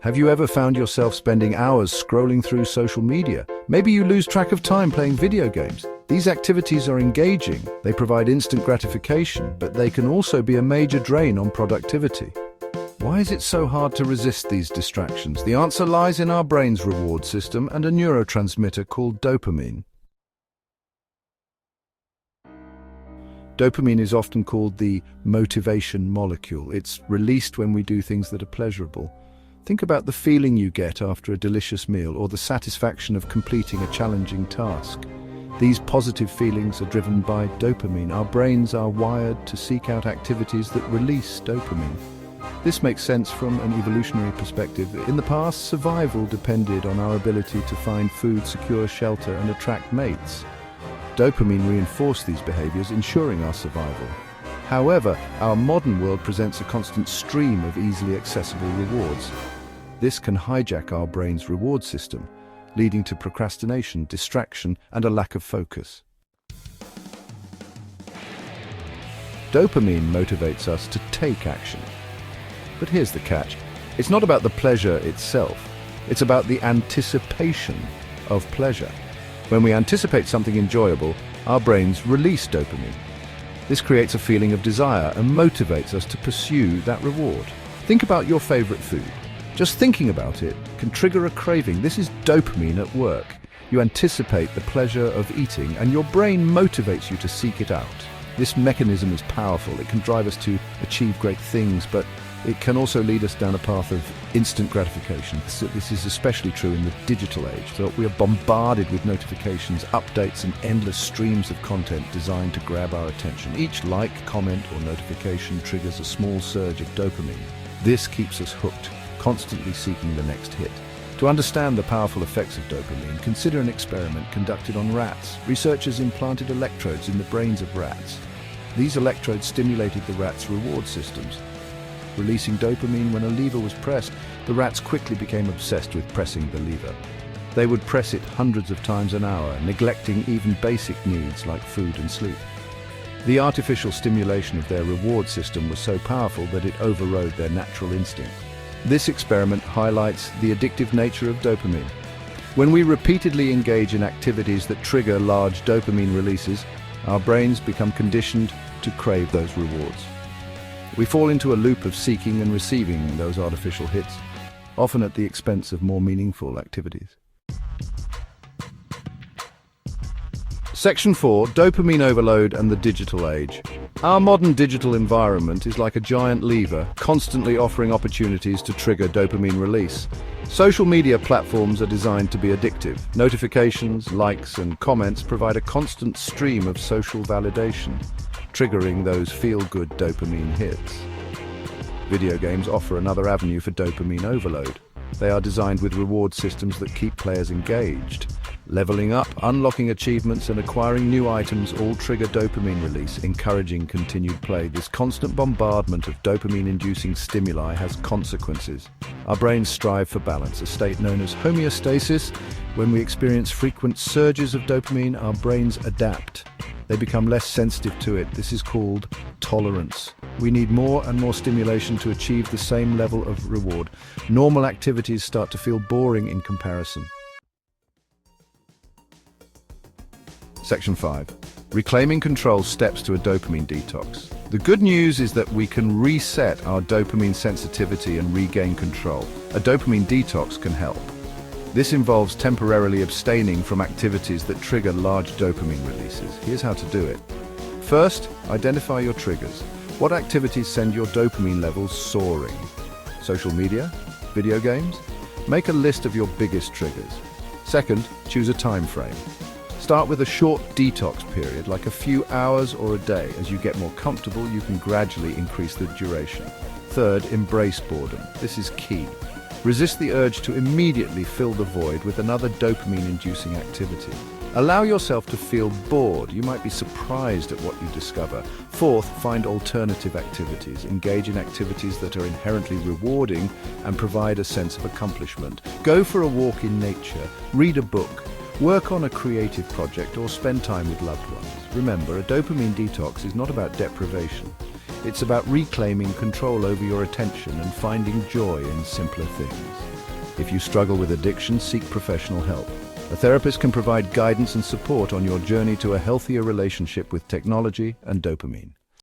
Have you ever found yourself spending hours scrolling through social media? Maybe you lose track of time playing video games. These activities are engaging, they provide instant gratification, but they can also be a major drain on productivity. Why is it so hard to resist these distractions? The answer lies in our brain's reward system and a neurotransmitter called dopamine. Dopamine is often called the motivation molecule. It's released when we do things that are pleasurable. Think about the feeling you get after a delicious meal or the satisfaction of completing a challenging task. These positive feelings are driven by dopamine. Our brains are wired to seek out activities that release dopamine. This makes sense from an evolutionary perspective. In the past, survival depended on our ability to find food, secure shelter, and attract mates. Dopamine reinforced these behaviors, ensuring our survival. However, our modern world presents a constant stream of easily accessible rewards. This can hijack our brain's reward system, leading to procrastination, distraction, and a lack of focus. Dopamine motivates us to take action. But here's the catch. It's not about the pleasure itself. It's about the anticipation of pleasure. When we anticipate something enjoyable, our brains release dopamine. This creates a feeling of desire and motivates us to pursue that reward. Think about your favorite food. Just thinking about it can trigger a craving. This is dopamine at work. You anticipate the pleasure of eating, and your brain motivates you to seek it out. This mechanism is powerful. It can drive us to achieve great things, but it can also lead us down a path of instant gratification. This is especially true in the digital age. So we are bombarded with notifications, updates, and endless streams of content designed to grab our attention. Each like, comment, or notification triggers a small surge of dopamine. This keeps us hooked, constantly seeking the next hit. To understand the powerful effects of dopamine, consider an experiment conducted on rats. Researchers implanted electrodes in the brains of rats. These electrodes stimulated the rats' reward systems. Releasing dopamine when a lever was pressed, the rats quickly became obsessed with pressing the lever. They would press it hundreds of times an hour, neglecting even basic needs like food and sleep. The artificial stimulation of their reward system was so powerful that it overrode their natural instinct. This experiment highlights the addictive nature of dopamine. When we repeatedly engage in activities that trigger large dopamine releases, our brains become conditioned to crave those rewards. We fall into a loop of seeking and receiving those artificial hits, often at the expense of more meaningful activities. Section 4, Dopamine Overload and the Digital Age. Our modern digital environment is like a giant lever, constantly offering opportunities to trigger dopamine release. Social media platforms are designed to be addictive. Notifications, likes, and comments provide a constant stream of social validation, triggering those feel-good dopamine hits. Video games offer another avenue for dopamine overload. They are designed with reward systems that keep players engaged. Leveling up, unlocking achievements, and acquiring new items all trigger dopamine release, encouraging continued play. This constant bombardment of dopamine-inducing stimuli has consequences. Our brains strive for balance, a state known as homeostasis. When we experience frequent surges of dopamine, our brains adapt. They become less sensitive to it. This is called tolerance. We need more and more stimulation to achieve the same level of reward. Normal activities start to feel boring in comparison. Section 5. Reclaiming control steps to a dopamine detox. The good news is that we can reset our dopamine sensitivity and regain control. A dopamine detox can help. This involves temporarily abstaining from activities that trigger large dopamine releases. Here's how to do it. First, identify your triggers. What activities send your dopamine levels soaring? Social media? Video games? Make a list of your biggest triggers. Second, choose a time frame. Start with a short detox period, like a few hours or a day. As you get more comfortable, you can gradually increase the duration. Third, embrace boredom. This is key. Resist the urge to immediately fill the void with another dopamine-inducing activity. Allow yourself to feel bored. You might be surprised at what you discover. Fourth, find alternative activities. Engage in activities that are inherently rewarding and provide a sense of accomplishment. Go for a walk in nature, read a book, work on a creative project, or spend time with loved ones. Remember, a dopamine detox is not about deprivation. It's about reclaiming control over your attention and finding joy in simpler things. If you struggle with addiction, seek professional help. A therapist can provide guidance and support on your journey to a healthier relationship with technology and dopamine.